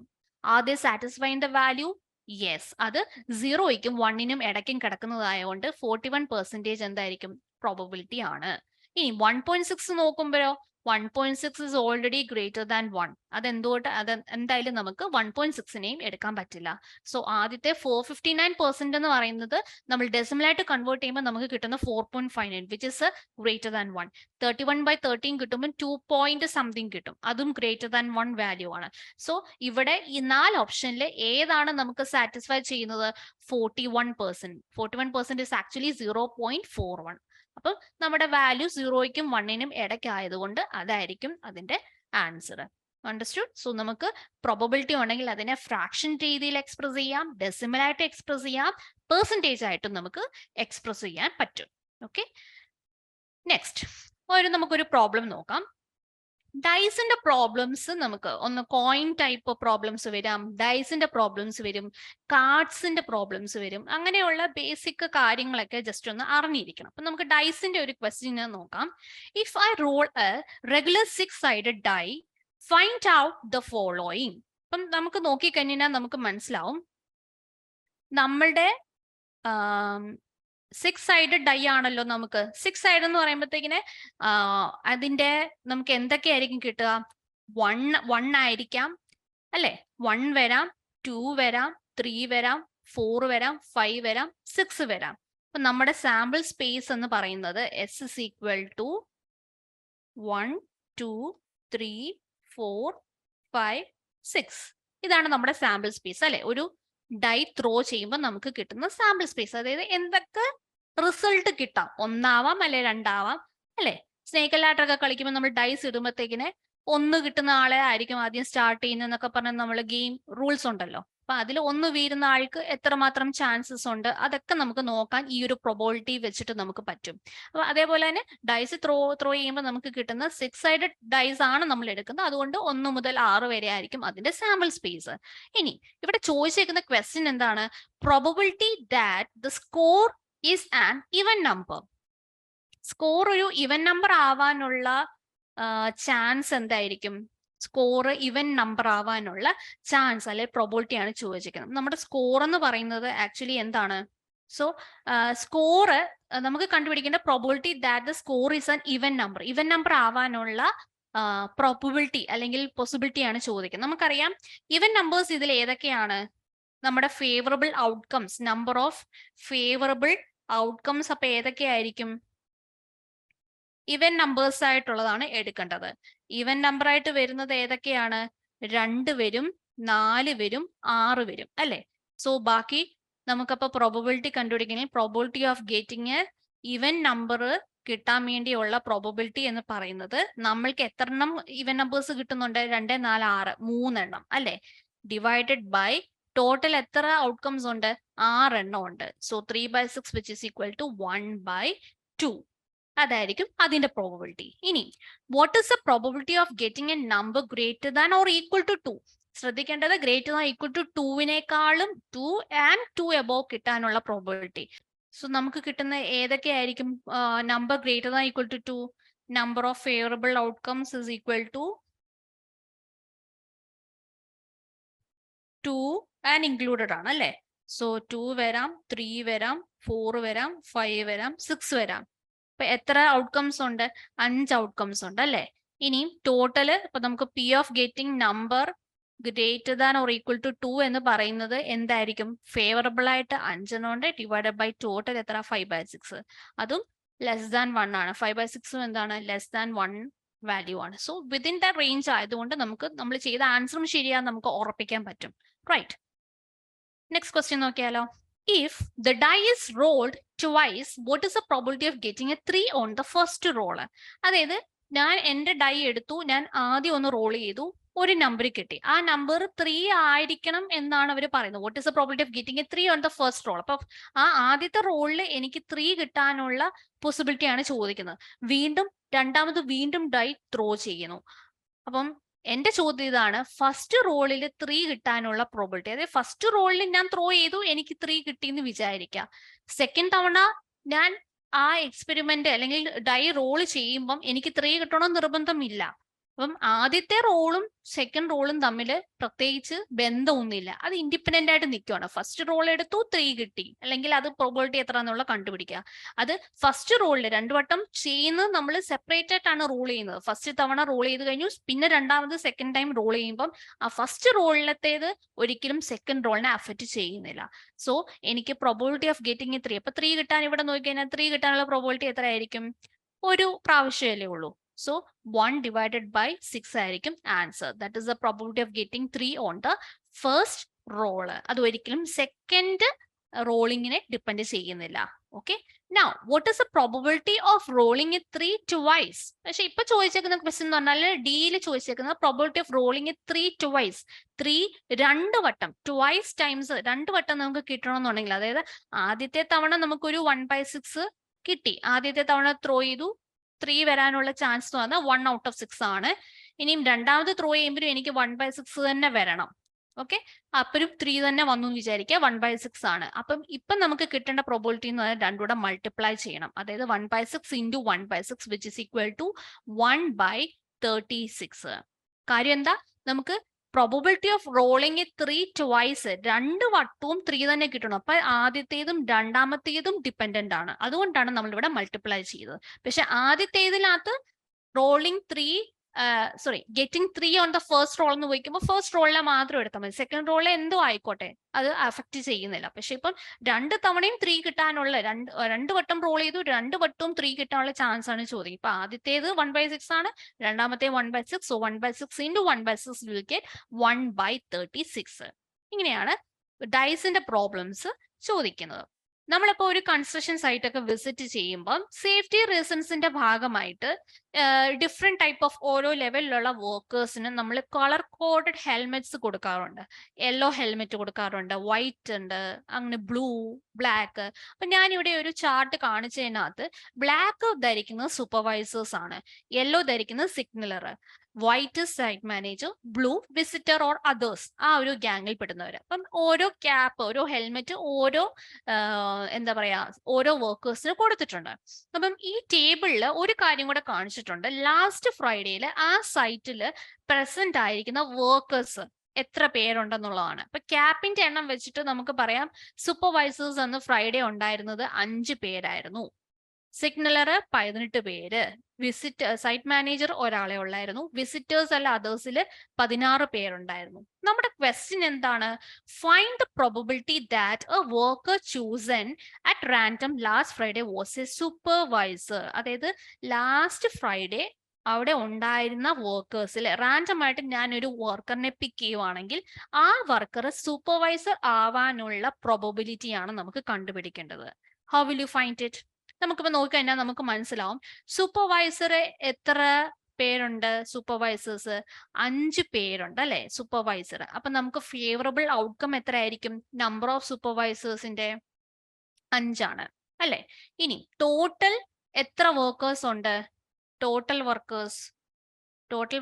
Are they satisfying the value? Yes, അത് 0യ്ക്കും 1നും ഇടയ്ക്കും കിടക്കുന്നതായതുകൊണ്ട് 41% എന്തായിരിക്കും? പ്രോബബിലിറ്റി ആണ്. ഇനി 1.6 നോക്കുമ്പോഴോ 1.6 is already greater than 1. അതെന്തുകൊണ്ട്? അത് എന്തായാലും നമുക്ക് 1.6നെയും എടുക്കാൻ പറ്റില്ല. സോ ആദ്യത്തെ 459% എന്ന് പറയുന്നത് നമ്മൾ ഡെസിമലായിട്ട് കൺവേർട്ട് ചെയ്യുമ്പോൾ നമുക്ക് കിട്ടുന്ന 4.59 വിച്ച് ഇസ് ഗ്രേറ്റർ ദാൻ 1. 31/13 കിട്ടുമ്പോൾ 2 something കിട്ടും, അതും ഗ്രേറ്റർ ദാൻ 1 വാല്യൂ ആണ്. സോ ഇവിടെ ഈ 4 ഓപ്ഷനിൽ ഏതാണ് നമുക്ക് സാറ്റിസ്ഫൈ ചെയ്യുന്നത്? 41%. 41% is actually 0.41. അപ്പം നമ്മുടെ വാല്യൂ 0യ്ക്കും 1നും ഇടയ്ക്കായതുകൊണ്ട് അതായിരിക്കും അതിന്റെ ആൻസർ. അണ്ടർസ്റ്റുഡ്? സോ നമുക്ക് പ്രോബബിലിറ്റി ഉണ്ടെങ്കിൽ അതിനെ ഫ്രാക്ഷൻ രീതിയിൽ എക്സ്പ്രസ് ചെയ്യാം, ഡെസിമൽ ആയിട്ട് എക്സ്പ്രസ് ചെയ്യാം, പെർസെൻറ്റേജ് ആയിട്ടും നമുക്ക് എക്സ്പ്രസ് ചെയ്യാൻ പറ്റും. ഓക്കെ, നെക്സ്റ്റ് നമുക്കൊരു പ്രോബ്ലം നോക്കാം. ഡൈസിന്റെ പ്രോബ്ലംസ് നമുക്ക് ഒന്ന് കോയിൻ ടൈപ്പ് പ്രോബ്ലംസ് വരാം, ഡൈസിന്റെ പ്രോബ്ലംസ് വരും, കാർഡ്സിന്റെ പ്രോബ്ലംസ് വരും. അങ്ങനെയുള്ള ബേസിക് കാര്യങ്ങളൊക്കെ ജസ്റ്റ് ഒന്ന് അറിഞ്ഞിരിക്കണം. അപ്പൊ നമുക്ക് ഡൈസിന്റെ ഒരു ക്വസ്റ്റ്യൻ നോക്കാം. If I roll a regular 6-sided die, find out the following. അപ്പം നമുക്ക് നോക്കിക്കഴിഞ്ഞാൽ നമുക്ക് മനസ്സിലാവും നമ്മളുടെ 6-sided ഡൈ ആണല്ലോ. നമുക്ക് 6 സൈഡ് എന്ന് പറയുമ്പോഴത്തേക്കിന് അതിന്റെ നമുക്ക് എന്തൊക്കെയായിരിക്കും കിട്ടുക? 1 ആയിരിക്കാം അല്ലെ, 1 വരാം, 2 വരാം, 3 വരാം, 4 വരാം, 5 വരാം, 6 വരാം. അപ്പൊ നമ്മുടെ സാമ്പിൾ സ്പേസ് എന്ന് പറയുന്നത് S is equal to 1, 2, 3, 4, 5, 6. ഇതാണ് നമ്മുടെ സാമ്പിൾ സ്പേസ് അല്ലെ. ഒരു ഡൈ ത്രോ ചെയ്യുമ്പോൾ നമുക്ക് കിട്ടുന്ന സാമ്പിൾ സ്പേസ്. അതായത് എന്തൊക്കെ റിസൾട്ട് കിട്ടാം, 1 ആവാം അല്ലെ 2 ആവാം അല്ലെ. സ്നേക്ക് ലാഡറൊക്കെ കളിക്കുമ്പോൾ നമ്മൾ ഡൈസ് ഇടുമ്പോഴത്തേക്കിനെ 1 കിട്ടുന്ന ആളെ ആയിരിക്കും ആദ്യം സ്റ്റാർട്ട് ചെയ്യുന്നതെന്നൊക്കെ പറഞ്ഞാൽ നമ്മൾ ഗെയിം റൂൾസ് ഉണ്ടല്ലോ. അപ്പൊ അതിൽ 1 വീഴുന്ന ആൾക്ക് എത്രമാത്രം ചാൻസസ് ഉണ്ട് അതൊക്കെ നമുക്ക് നോക്കാൻ ഈ ഒരു പ്രോബബിലിറ്റി വെച്ചിട്ട് നമുക്ക് പറ്റും. അപ്പൊ അതേപോലെ തന്നെ ഡൈസ് ത്രോ ചെയ്യുമ്പോൾ നമുക്ക് കിട്ടുന്ന 6-sided ഡൈസ് ആണ് നമ്മൾ എടുക്കുന്നത്. അതുകൊണ്ട് 1 മുതൽ 6 വരെ ആയിരിക്കും അതിന്റെ സാമ്പിൾ സ്പേസ്. ഇനി ഇവിടെ ചോദിച്ചേക്കുന്ന ക്വസ്റ്റ്യൻ എന്താണ്? Probability that the score is an even number. Score ഒരു ഇവൻ നമ്പർ ആവാനുള്ള ചാൻസ് എന്തായിരിക്കും? സ്കോർ ഇവൻ നമ്പർ ആവാനുള്ള ചാൻസ് അല്ലെ പ്രോബബിലിറ്റി ആണ് ചോദിച്ചിരിക്കുന്നത്. നമ്മുടെ സ്കോർ എന്ന് പറയുന്നത് ആക്ച്വലി എന്താണ്? സോ സ്കോർ നമുക്ക് കണ്ടുപിടിക്കേണ്ട probability that the score is an even number. Even number ആവാനുള്ള പ്രോബബിലിറ്റി അല്ലെങ്കിൽ പോസിബിലിറ്റി ആണ് ചോദിക്കുന്നത്. നമുക്കറിയാം ഇവൻ നമ്പേഴ്സ് ഇതിൽ ഏതൊക്കെയാണ്? നമ്മുടെ favourable outcomes, number of favourable outcomes. അപ്പൊ ഏതൊക്കെയായിരിക്കും? ഇവൻ നമ്പേഴ്സ് ആയിട്ടുള്ളതാണ് എടുക്കേണ്ടത്. ഇവൻ നമ്പർ ആയിട്ട് വരുന്നത് ഏതൊക്കെയാണ്? 2 വരും, 4 വരും, 6 വരും അല്ലെ. സോ ബാക്കി നമുക്കപ്പോ പ്രോബബിലിറ്റി കണ്ടുപിടിക്കണമെങ്കിൽ probability of getting a even number കിട്ടാൻ വേണ്ടിയുള്ള പ്രോബബിലിറ്റി എന്ന് പറയുന്നത് നമ്മൾക്ക് എത്ര എണ്ണം ഇവൻ നമ്പേഴ്സ് കിട്ടുന്നുണ്ട്? 2, 4, 6, 3 എണ്ണം അല്ലെ. ഡിവൈഡഡ് ബൈ ടോട്ടൽ എത്ര ഔട്ട്കംസ് ഉണ്ട്? 6 എണ്ണം ഉണ്ട്. So 3/6 which is equal to 1/2. അതായിരിക്കും അതിന്റെ പ്രോബബിലിറ്റി. ഇനി what is the probability of getting a number greater than or equal to 2? ശ്രദ്ധിക്കേണ്ടത് ഗ്രേറ്റർ ദാൻ ഈക്വൽ ടു 2വിനേക്കാളും 2 and 2 above കിട്ടാനുള്ള പ്രോബബിലിറ്റി. സോ നമുക്ക് കിട്ടുന്ന ഏതൊക്കെയായിരിക്കും? Number greater than equal to 2, number of favourable outcomes is equal to 2 and included ആണ് അല്ലെ. So 2 വരാം, 3 വരാം, 4 വരാം, 5 വരാം, 6 വരാം. ഇപ്പൊ എത്ര ഔട്ട്കംസ് ഉണ്ട്? 5 ഔട്ട്കംസ് ഉണ്ട് അല്ലെ. ഇനി ടോട്ടല് ഇപ്പൊ നമുക്ക് P of getting number greater than or equal to 2 എന്ന് പറയുന്നത് എന്തായിരിക്കും? ഫേവറബിൾ ആയിട്ട് 5 ഉണ്ട്, ഡിവൈഡഡ് ബൈ ടോട്ടൽ എത്ര? 5/6. അതും ലെസ് ദാൻ 1 ആണ്. 5/6 എന്താണ്? ലെസ് ദാൻ 1 വാല്യൂ ആണ്. സോ വിതിൻ ദ റേഞ്ച് ആയതുകൊണ്ട് നമുക്ക് നമ്മൾ ചെയ്ത ആൻസറും ശരിയാന്ന് നമുക്ക് ഉറപ്പിക്കാൻ പറ്റും. റൈറ്റ്, നെക്സ്റ്റ് ക്വസ്റ്റ്യൻ നോക്കിയാലോ. If the die is rolled twice, what is the probability of getting a 3 on the first roll? അതായത് ഞാൻ എന്റെ ഡൈ എടുത്തു, ഞാൻ ആദ്യം ഒന്ന് റോൾ ചെയ്തു, ഒരു നമ്പർ കിട്ടി. ആ നമ്പർ 3 ആയിരിക്കണം എന്നാണ് അവർ പറയുന്നത്. What is the probability of getting a 3 on the first roll? അപ്പൊ ആ ആദ്യത്തെ റോളിൽ എനിക്ക് 3 കിട്ടാനുള്ള പോസിബിലിറ്റി ആണ് ചോദിക്കുന്നത്. വീണ്ടും ഡൈ ത്രോ ചെയ്യുന്നു. അപ്പം എന്റെ ചോദ്യം ഇതാണ്, ഫസ്റ്റ് റോളിൽ 3 കിട്ടാനുള്ള പ്രോബിലിറ്റി. അതായത് ഫസ്റ്റ് റോളിൽ ഞാൻ ത്രോ ചെയ്തു, എനിക്ക് 3 കിട്ടിയെന്ന് വിചാരിക്കാം. സെക്കൻഡ് തവണ ഞാൻ ആ എക്സ്പെരിമെന്റ് അല്ലെങ്കിൽ ഡൈ റോൾ ചെയ്യുമ്പം എനിക്ക് 3 കിട്ടണമെന്ന് നിർബന്ധമില്ല. അപ്പം ആദ്യത്തെ റോളും സെക്കൻഡ് റോളും തമ്മിൽ പ്രത്യേകിച്ച് ബന്ധമൊന്നുമില്ല. അത് ഇൻഡിപെൻഡന്റ് ആയിട്ട് നിൽക്കുകയാണ്. ഫസ്റ്റ് റോൾ എടുത്തു 3 കിട്ടി, അല്ലെങ്കിൽ അത് പ്രോബിലിറ്റി എത്ര എന്നുള്ള കണ്ടുപിടിക്കുക. അത് ഫസ്റ്റ് റോളിൽ 2 വട്ടം ചെയ്യുന്നത് നമ്മൾ സെപ്പറേറ്റ് ആയിട്ടാണ് റോൾ ചെയ്യുന്നത്. ഫസ്റ്റ് തവണ റോൾ ചെയ്ത് കഴിഞ്ഞു, പിന്നെ രണ്ടാമത് സെക്കൻഡ് ടൈം റോൾ ചെയ്യുമ്പം ആ ഫസ്റ്റ് റോളിലത്തേത് ഒരിക്കലും സെക്കൻഡ് റോളിനെ അഫക്റ്റ് ചെയ്യുന്നില്ല. സോ എനിക്ക് പ്രോബിലിറ്റി ഓഫ് ഗെറ്റിംഗ് 3. അപ്പൊ 3 കിട്ടാൻ ഇവിടെ നോക്കിക്കഴിഞ്ഞാൽ 3 കിട്ടാനുള്ള പ്രോബിലിറ്റി എത്രയായിരിക്കും? ഒരു പ്രാവശ്യമല്ലേ ഉള്ളൂ. So 1 divided by 6 ആയിരിക്കും answer. That is the probability of getting 3 on the first roll. അത് ഒരിക്കലും സെക്കൻഡ് റോളിങ്ങിനെ ഡിപ്പെൻഡ് ചെയ്യുന്നില്ല. Okay, now what is the probability of rolling it 3 twice? പക്ഷെ ഇപ്പൊ ചോദിച്ചേക്കുന്ന ക്വസ്റ്റ്യൻ എന്ന് പറഞ്ഞാൽ ഡിയിൽ ചോദിച്ചേക്കുന്ന probability of rolling it 3 twice. 3 രണ്ട് വട്ടം, twice times, രണ്ട് വട്ടം നമുക്ക് കിട്ടണമെന്നുണ്ടെങ്കിൽ, അതായത് ആദ്യത്തെ തവണ നമുക്കൊരു 1/6 കിട്ടി, ആദ്യത്തെ തവണ ത്രോ ചെയ്തു 3 വരാനുള്ള ചാൻസ് എന്ന് പറഞ്ഞാൽ 1 out of 6 ആണ്. ഇനിയും രണ്ടാമത് ത്രോ ചെയ്യുമ്പോഴും എനിക്ക് 1/6 തന്നെ വരണം. ഓക്കെ, അപ്പോഴും 3 തന്നെ വന്നു എന്ന് വിചാരിക്കുക, 1/6 ആണ്. അപ്പം ഇപ്പം നമുക്ക് കിട്ടേണ്ട പ്രോബിലിറ്റി എന്ന് പറഞ്ഞാൽ രണ്ടും കൂടെ മൾട്ടിപ്ലൈ ചെയ്യണം. അതായത് 1/6 into 1/6 which is equal to 1/36. കാര്യം എന്താ? നമുക്ക് പ്രോബിലിറ്റി ഓഫ് റോളിംഗ് 3 twice, രണ്ട് വട്ടവും 3 തന്നെ കിട്ടണം. അപ്പൊ ആദ്യത്തേതും രണ്ടാമത്തേതും ഡിപ്പെൻഡന്റ് ആണ്, അതുകൊണ്ടാണ് നമ്മൾ ഇവിടെ മൾട്ടിപ്ലൈ ചെയ്തത്. പക്ഷെ ആദ്യത്തേതിനകത്ത് rolling 3 getting 3 on the first roll എന്ന് ചോദിക്കുമ്പോൾ ഫസ്റ്റ് റോളിനെ മാത്രം എടുത്താൽ മതി, സെക്കൻഡ് റോളിൽ എന്തോ ആയിക്കോട്ടെ അത് അഫക്റ്റ് ചെയ്യുന്നില്ല. പക്ഷെ ഇപ്പം രണ്ട് തവണയും 3 കിട്ടാനുള്ള, രണ്ട് വട്ടം റോൾ ചെയ്തു, രണ്ട് വട്ടവും 3 കിട്ടാനുള്ള ചാൻസ് ആണ് ചോദ്യം. ഇപ്പൊ ആദ്യത്തേത് 1/6 ആണ്, രണ്ടാമത്തെ 1/6. So 1/6 into 1/6 will get 1/36. ഇങ്ങനെയാണ് ഡൈസിന്റെ പ്രോബ്ലംസ് ചോദിക്കുന്നത്. നമ്മളിപ്പോൾ ഒരു കൺസ്ട്രക്ഷൻ സൈറ്റ് ഒക്കെ വിസിറ്റ് ചെയ്യുമ്പോൾ സേഫ്റ്റി റീസൺസിന്റെ ഭാഗമായിട്ട് ഡിഫറെന്റ് ടൈപ്പ് ഓഫ് ഓരോ ലെവലിലുള്ള വർക്കേഴ്സിന് നമ്മൾ കളർ കോഡഡ് ഹെൽമെറ്റ്സ് കൊടുക്കാറുണ്ട്. യെല്ലോ ഹെൽമെറ്റ് കൊടുക്കാറുണ്ട്, വൈറ്റ് ഉണ്ട്, അങ്ങനെ ബ്ലൂ, ബ്ലാക്ക്. അപ്പൊ ഞാനിവിടെ ഒരു ചാർട്ട് കാണിച്ചതിനകത്ത് ബ്ലാക്ക് ധരിക്കുന്നത് സൂപ്പർവൈസേഴ്സ് ആണ്, യെല്ലോ ധരിക്കുന്നത് signaller, white site manager, blue visitor or others, ആ ഒരു ഗ്യാങ്ങിൽ പെടുന്നവർ. അപ്പം ഓരോ ക്യാപ്പ്, ഓരോ ഹെൽമെറ്റ് ഓരോ എന്താ പറയാ ഓരോ വർക്കേഴ്സിന് കൊടുത്തിട്ടുണ്ട്. അപ്പം ഈ ടേബിളിൽ ഒരു കാര്യം കൂടെ കാണിച്ചിട്ടുണ്ട്. ലാസ്റ്റ് ഫ്രൈഡേയിൽ ആ സൈറ്റിൽ പ്രസന്റ് ആയിരിക്കുന്ന വർക്കേഴ്സ് എത്ര പേരുണ്ടെന്നുള്ളതാണ്. അപ്പൊ ക്യാപ്പിന്റെ എണ്ണം വെച്ചിട്ട് നമുക്ക് പറയാം സൂപ്പർവൈസേഴ്സ് അന്ന് ഫ്രൈഡേ ഉണ്ടായിരുന്നത് 5 പേരായിരുന്നു, സിഗ്നലർ 18 പേര്, സൈറ്റ് മാനേജർ ഒരാളെ ഉള്ളായിരുന്നു, വിസിറ്റേഴ്സ് അല്ല അതേഴ്സിൽ 16 പേരുണ്ടായിരുന്നു. നമ്മുടെ ക്വസ്റ്റ്യൻ എന്താണ്? Find the probability that A worker chosen at random last Friday was A supervisor. അതായത് ലാസ്റ്റ് ഫ്രൈഡേ അവിടെ ഉണ്ടായിരുന്ന വർക്കേഴ്സിൽ റാൻഡം ആയിട്ട് ഞാനൊരു വർക്കറിനെ പിക്ക് ചെയ്യുവാണെങ്കിൽ ആ വർക്കർ സൂപ്പർവൈസർ ആവാനുള്ള പ്രോബബിലിറ്റിയാണ് നമുക്ക് കണ്ടുപിടിക്കേണ്ടത്. How will you find it? നമുക്കിപ്പോ നോക്കിക്കഴിഞ്ഞാൽ നമുക്ക് മനസ്സിലാവും സൂപ്പർവൈസർ എത്ര പേരുണ്ട്. സൂപ്പർവൈസേഴ്സ് 5 പേരുണ്ട് അല്ലെ സൂപ്പർവൈസർ. അപ്പൊ നമുക്ക് ഫേവറബിൾ ഔട്ട്കം എത്ര ആയിരിക്കും? നമ്പർ ഓഫ് സൂപ്പർവൈസേഴ്സിന്റെ 5 ആണ് അല്ലെ. ഇനി ടോട്ടൽ എത്ര വർക്കേഴ്സ് ഉണ്ട്? ടോട്ടൽ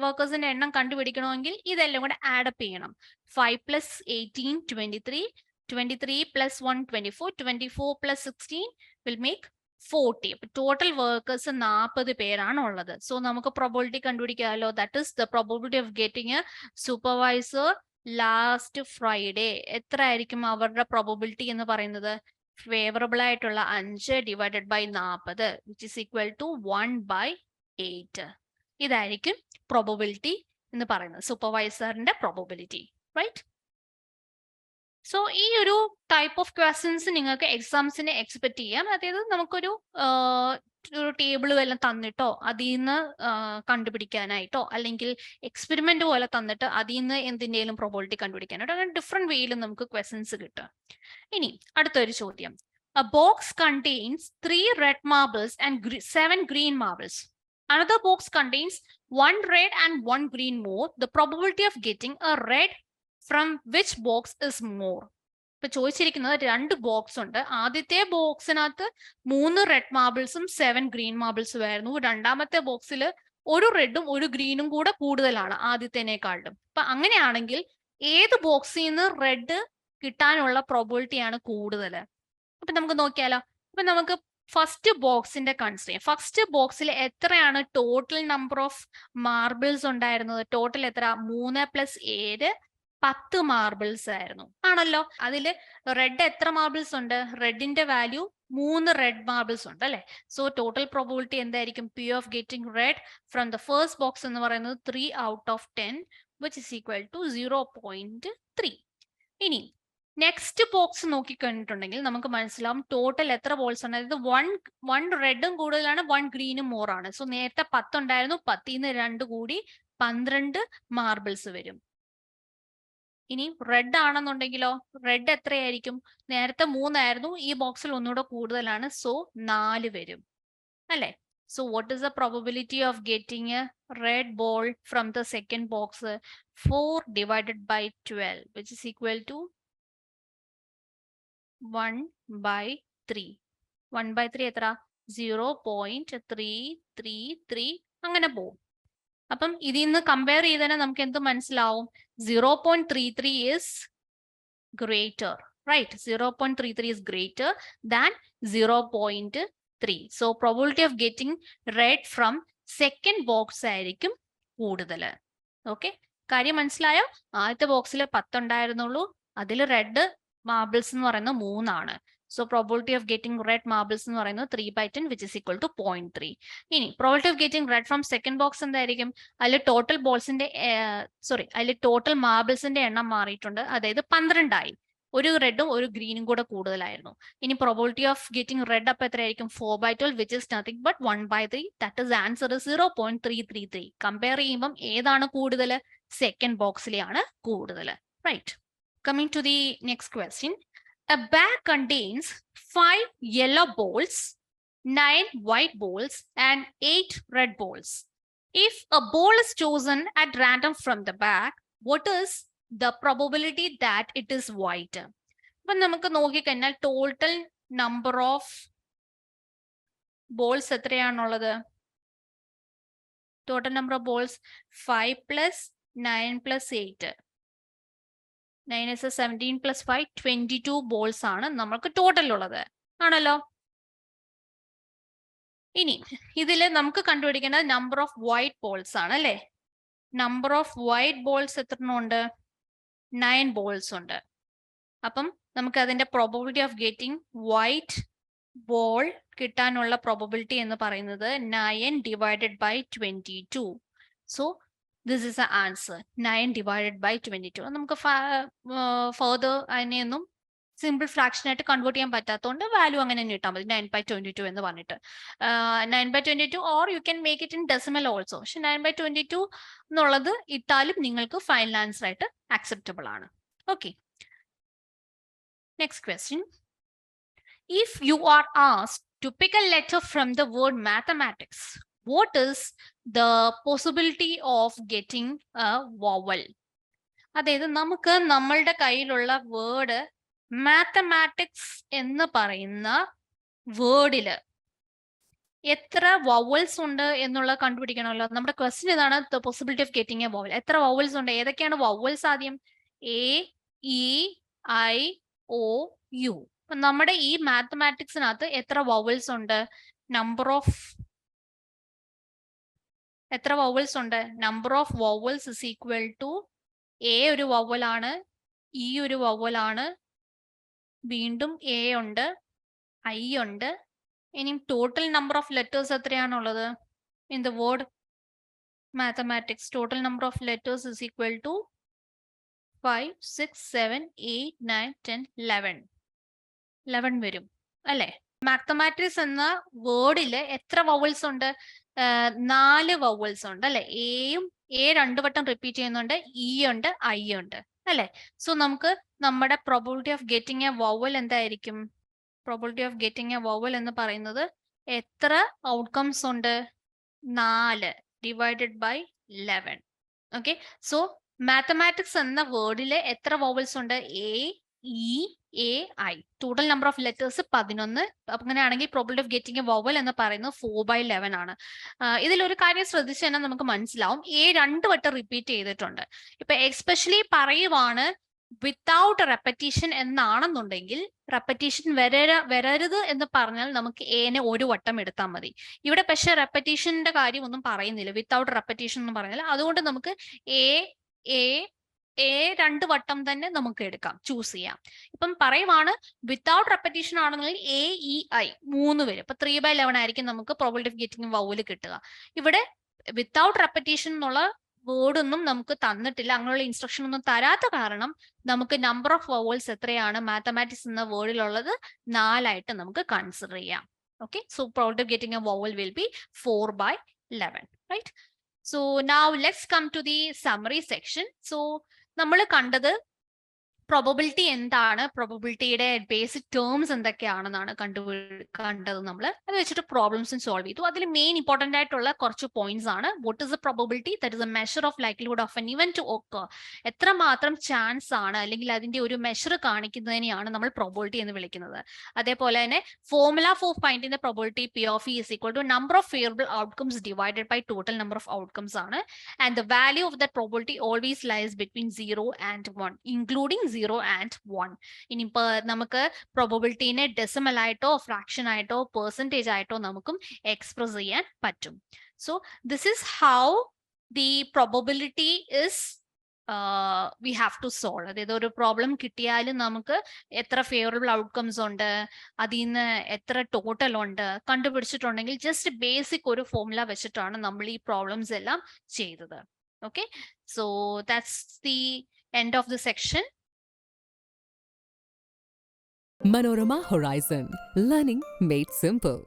വർക്കേഴ്സിന്റെ എണ്ണം കണ്ടുപിടിക്കണമെങ്കിൽ ഇതെല്ലാം കൂടെ ആഡപ്പ് ചെയ്യണം. 5 + 18 23, 23 + 1 24, 24 + 16 will make 40. അപ്പൊ ടോട്ടൽ വർക്കേഴ്സ് 40 പേരാണ് ഉള്ളത്. സോ നമുക്ക് പ്രോബബിലിറ്റി കണ്ടുപിടിക്കാമല്ലോ. That is the probability of getting a supervisor last Friday. എത്ര ആയിരിക്കും അവരുടെ പ്രോബബിലിറ്റി എന്ന് പറയുന്നത്? ഫേവറബിൾ ആയിട്ടുള്ള 5 divided by 40 which is equal to 1/8. ഇതായിരിക്കും പ്രോബബിലിറ്റി എന്ന് പറയുന്നത്, സൂപ്പർവൈസറിന്റെ പ്രോബബിലിറ്റി, റൈറ്റ്? സോ ഈ ഒരു ടൈപ്പ് ഓഫ് ക്വസ്റ്റ്യൻസ് നിങ്ങൾക്ക് എക്സാംസിന് എക്സ്പെക്ട് ചെയ്യാം. അതായത് നമുക്കൊരു ടേബിൾ വല്ലതും തന്നിട്ടോ അതിൽ നിന്ന് കണ്ടുപിടിക്കാനായിട്ടോ അല്ലെങ്കിൽ എക്സ്പെരിമെന്റ് പോലെ തന്നിട്ട് അതിൽ നിന്ന് എന്തിൻ്റെയും പ്രോബബിലിറ്റി കണ്ടുപിടിക്കാനായിട്ടോ അങ്ങനെ ഡിഫറെന്റ് വേയിൽ നമുക്ക് ക്വസ്റ്റ്യൻസ് കിട്ടും. ഇനി അടുത്തൊരു ചോദ്യം. A box contains 3 red marbles and 7 green marbles. Another box contains 1 red and 1 green more. The probability of getting a red from which box is more? ഇപ്പൊ ചോദിച്ചിരിക്കുന്നത് 2 ബോക്സ് ഉണ്ട്. ആദ്യത്തെ ബോക്സിനകത്ത് 3 റെഡ് മാർബിൾസും 7 ഗ്രീൻ മാർബിൾസും ആയിരുന്നു. രണ്ടാമത്തെ ബോക്സിൽ 1 റെഡും 1 ഗ്രീനും കൂടെ കൂടുതലാണ് ആദ്യത്തേനേക്കാളും. അപ്പൊ അങ്ങനെയാണെങ്കിൽ ഏത് ബോക്സിൽ നിന്ന് റെഡ് കിട്ടാനുള്ള പ്രോബബിലിറ്റി ആണ് കൂടുതൽ? അപ്പൊ നമുക്ക് നോക്കിയാലോ. അപ്പൊ നമുക്ക് ഫസ്റ്റ് ബോക്സിന്റെ കൺസ്ട്രെയിൻ. ഫസ്റ്റ് ബോക്സിൽ എത്രയാണ് ടോട്ടൽ നമ്പർ ഓഫ് മാർബിൾസ് ഉണ്ടായിരുന്നത്? ടോട്ടൽ എത്ര? 3 + 7 10 മാർബിൾസ് ആയിരുന്നു, ആണല്ലോ. അതിൽ റെഡ് എത്ര മാർബിൾസ് ഉണ്ട്? റെഡിന്റെ വാല്യൂ 3 റെഡ് മാർബിൾസ് ഉണ്ട് അല്ലെ. സോ ടോട്ടൽ പ്രോബിലിറ്റി എന്തായിരിക്കും? P of getting red from the first box എന്ന് പറയുന്നത് 3 out of 10 which is equal to 0.3. ഇനി നെക്സ്റ്റ് ബോക്സ് നോക്കിക്കഴിഞ്ഞിട്ടുണ്ടെങ്കിൽ നമുക്ക് മനസ്സിലാവും ടോട്ടൽ എത്ര ബോൾസ് ഉണ്ട്. അതായത് 1 റെഡും കൂടുതലാണ്, 1 ഗ്രീനും മോറാണ്. സോ നേരത്തെ 10 ഉണ്ടായിരുന്നു, 10ന്ന് 2 കൂടി 12 മാർബിൾസ് വരും. ഇനി റെഡ് ആണെന്നുണ്ടെങ്കിലോ, റെഡ് എത്രയായിരിക്കും? നേരത്തെ 3 ആയിരുന്നു, ഈ ബോക്സിൽ ഒന്നുകൂടെ കൂടുതലാണ്, സോ 4 വരും അല്ലെ. So what is the probability of getting a red ball from the second box? 4 divided by 12 which is equal to 1/3. 1/3 എത്ര? 0.333 അങ്ങനെ പോകും. അപ്പം ഇതിൽ നിന്ന് കമ്പയർ ചെയ്ത് തന്നെ നമുക്ക് എന്ത് മനസ്സിലാവും? 0.33 is greater, right? 0.33 is greater than 0.3. So probability of getting red from second box ആയിരിക്കും കൂടുതൽ. ഓക്കെ, കാര്യം മനസ്സിലായോ? ആദ്യത്തെ ബോക്സിൽ 10 ഉണ്ടായിരുന്നുള്ളൂ, അതിൽ റെഡ് മാർബിൾസ് എന്ന് പറയുന്നത് 3 ആണ്. So probability of getting red marbles എന്ന് പറയുന്നത് 3/10 which is equal to 0.3. ഇനി probability of getting red from second box എന്തായിരിക്കും? അതിൽ ടോട്ടൽ ബോൾസിന്റെ അതിൽ ടോട്ടൽ മാർബിൾസിന്റെ എണ്ണം മാറിയിട്ടുണ്ട്, അതായത് 12 ആയി. ഒരു റെഡും ഒരു ഗ്രീനും കൂടെ കൂടുതലായിരുന്നു. ഇനി probability of getting red അപ്പൊ എത്രയായിരിക്കും? 4/12 which is nothing but 1/3. that is answer is 0.333. Compare ചെയ്യുമ്പം ഏതാണ് കൂടുതൽ? സെക്കൻഡ് ബോക്സിലെയാണ് കൂടുതൽ, right. Coming to the next question. A bag contains 5 yellow balls, 9 white balls, and 8 red balls. If a ball is chosen at random from the bag, what is the probability that it is white? അപ്പം നമുക്ക് നോക്കിക്കഴിഞ്ഞാൽ total number of balls എത്രയാണുള്ളത്? Total number of balls 5 + 9 + 8. 9 is 17 + 5 22 balls ആണ് നമുക്ക് total ഉള്ളത്, ആണല്ലോ. ഇനി ഇതിൽ നമുക്ക് കണ്ടുപിടിക്കേണ്ടത് നമ്പർ ഓഫ് വൈറ്റ് ബോൾസ് ആണ് അല്ലെ. നമ്പർ ഓഫ് വൈറ്റ് ബോൾസ് എത്ര ഉണ്ട്? 9 ബോൾസ് ഉണ്ട്. അപ്പം നമുക്ക് അതിന്റെ probability of getting white ball കിട്ടാനുള്ള പ്രോബബിലിറ്റി എന്ന് പറയുന്നത് 9 divided by 22. So this is the answer, 9 divided by 22. നമുക്ക് ഫർദർ അതിനെയൊന്നും സിമ്പിൾ ഫ്രാക്ഷൻ ആയിട്ട് കൺവേർട്ട് ചെയ്യാൻ പറ്റാത്തതുകൊണ്ട് വാല്യൂ അങ്ങനെ തന്നെ ഇട്ടാൽ മതി, 9/22 എന്ന് പറഞ്ഞിട്ട്. 9/22 or you can make it in decimal also. പക്ഷെ 9/22 എന്നുള്ളത് ഇട്ടാലും നിങ്ങൾക്ക് ഫൈനൽ ആൻസർ ആയിട്ട് ആക്സെപ്റ്റബിൾ ആണ്. Okay, next question. If you are asked to pick a letter from the word mathematics, what is the possibility of getting a vowel? അതായത് നമുക്ക് നമ്മളുടെ കയ്യിലുള്ള വേർഡ് മാത്തമാറ്റിക്സ് എന്ന് പറയുന്ന വേർഡില് എത്ര വവൽസ് ഉണ്ട് എന്നുള്ളത് കണ്ടുപിടിക്കണമല്ലോ. നമ്മുടെ ക്വസ്റ്റ്യൻ ഇതാണ്, the possibility of getting a vowel. എത്ര വവൽസ് ഉണ്ട്? ഏതൊക്കെയാണ് വവൽസ്? ആദ്യം A-E-I-O-U. അപ്പൊ നമ്മുടെ ഈ മാത്തമാറ്റിക്സിനകത്ത് എത്ര വവൽസ് ഉണ്ട്? എത്ര വവൽസ് ഉണ്ട്? Number of vowels is equal to A ഒരു വവലാണ്, ഇ ഒരു വവലാണ്, വീണ്ടും എ ഉണ്ട്, ഐ ഉണ്ട്. ഇനി ടോട്ടൽ നമ്പർ ഓഫ് ലെറ്റേഴ്സ് എത്രയാണുള്ളത്? In the word mathematics total number of letters is equal to 5, 6, 7, 8, 9, 10, 11 വരും അല്ലെ. മാത്തമാറ്റിക്സ് എന്ന വേർഡില് എത്ര വവൽസ് ഉണ്ട്? 4 വവൽസ് ഉണ്ട് അല്ലെ. എ 2 വട്ടം റിപ്പീറ്റ് ചെയ്യുന്നുണ്ട്, ഇ ഉണ്ട്, ഐ ഉണ്ട് അല്ലെ. സോ നമുക്ക് നമ്മുടെ probability of getting a vowel എന്തായിരിക്കും? Probability of getting a vowel എന്ന് പറയുന്നത് എത്ര ഔട്ട്കംസ് ഉണ്ട്? 4 divided by 11. Okay, so mathematics എന്ന വേർഡില് എത്ര വവൽസ് ഉണ്ട്? A-E-A-I. Total number of letters 11. അങ്ങനെയാണെങ്കിൽ probability of getting a vowel എന്ന് പറയുന്നത് 4/11 ആണ്. ഇതിലൊരു കാര്യം ശ്രദ്ധിച്ചു കഴിഞ്ഞാൽ നമുക്ക് മനസ്സിലാവും, A 2 വട്ടം റിപ്പീറ്റ് ചെയ്തിട്ടുണ്ട്. ഇപ്പൊ എസ്പെഷ്യലി പറയുവാണ് വിത്തൗട്ട് റെപ്പറ്റീഷൻ എന്നാണെന്നുണ്ടെങ്കിൽ റെപ്പറ്റീഷൻ വരരുത് എന്ന് പറഞ്ഞാൽ നമുക്ക് എനെ ഒരു വട്ടം എടുത്താൽ മതി. ഇവിടെ പക്ഷെ റെപ്പറ്റീഷന്റെ കാര്യം ഒന്നും പറയുന്നില്ല, വിത്തൗട്ട് റെപ്പറ്റീഷൻ എന്ന് പറഞ്ഞാൽ. അതുകൊണ്ട് നമുക്ക് എ എ എ 2 വട്ടം തന്നെ നമുക്ക് എടുക്കാം, ചൂസ് ചെയ്യാം. ഇപ്പം പറയുവാണ് വിത്തൗട്ട് റെപ്പറ്റീഷൻ ആണെന്നുണ്ടെങ്കിൽ എ ഇ ഐ 3 വരും. ഇപ്പൊ 3/11 ആയിരിക്കും നമുക്ക് പ്രോബിലിറ്റി ഓഫ് ഗെറ്റിംഗ് വൗവൽ കിട്ടുക. ഇവിടെ വിത്തൗട്ട് റെപ്പറ്റീഷൻ എന്നുള്ള വേർഡ് ഒന്നും നമുക്ക് തന്നിട്ടില്ല, അങ്ങനെയുള്ള ഇൻസ്ട്രക്ഷൻ ഒന്നും തരാത്ത കാരണം നമുക്ക് നമ്പർ ഓഫ് വവൽസ് എത്രയാണ് മാത്തമാറ്റിക്സ് എന്ന വേർഡിലുള്ളത് 4 ആയിട്ട് നമുക്ക് കൺസിഡർ ചെയ്യാം. Okay, so probability of getting a vowel will be 4/11, right? So now let's come to the summary section. So നമ്മൾ കണ്ടത് പ്രോബബിലിറ്റി എന്താണ്, പ്രോബബിലിറ്റിയുടെ ബേസിക് ടേംസ് എന്തൊക്കെയാണെന്നാണ് കണ്ടത് നമ്മൾ. അത് വെച്ചിട്ട് പ്രോബ്ലംസും സോൾവ് ചെയ്തു. അതിൽ മെയിൻ ഇമ്പോർട്ടന്റ് ആയിട്ടുള്ള കുറച്ച് പോയിന്റ്സ് ആണ്. What is a probability? That is a measure of likelihood of an event to occur. എത്രമാത്രം ചാൻസ് ആണ് അല്ലെങ്കിൽ അതിന്റെ ഒരു മെഷർ കാണിക്കുന്നതിനെയാണ് നമ്മൾ പ്രോബബിലിറ്റി എന്ന് വിളിക്കുന്നത്. അതേപോലെ തന്നെ formula for finding the probability P of E is equal to number of favourable outcomes divided by total number of outcomes ആണ്. And the value of that probability always lies between 0 and 1, including 0 and 1. ഇനിയിപ്പോ നമുക്ക് പ്രോബബിലിറ്റിനെ decimal ആയിട്ടോ fraction ആയിട്ടോ percentage ആയിട്ടോ നമുക്കും express ചെയ്യാൻ പറ്റും. So this is how the probability is we have to solve. അതായത് ഒരു പ്രോബ്ലം കിട്ടിയാലും നമുക്ക് എത്ര ഫേവറബിൾ ഔട്ട്കംസ് ഉണ്ട്, അതിൽ നിന്ന് എത്ര ടോട്ടൽ ഉണ്ട് കണ്ടുപിടിച്ചിട്ടുണ്ടെങ്കിൽ ജസ്റ്റ് ബേസിക് ഒരു ഫോർമുല വെച്ചിട്ടാണ് നമ്മൾ ഈ പ്രോബ്ലംസ് എല്ലാം ചെയ്തത്. Okay, so that's the end of the section. Manorama Horizon, learning made simple.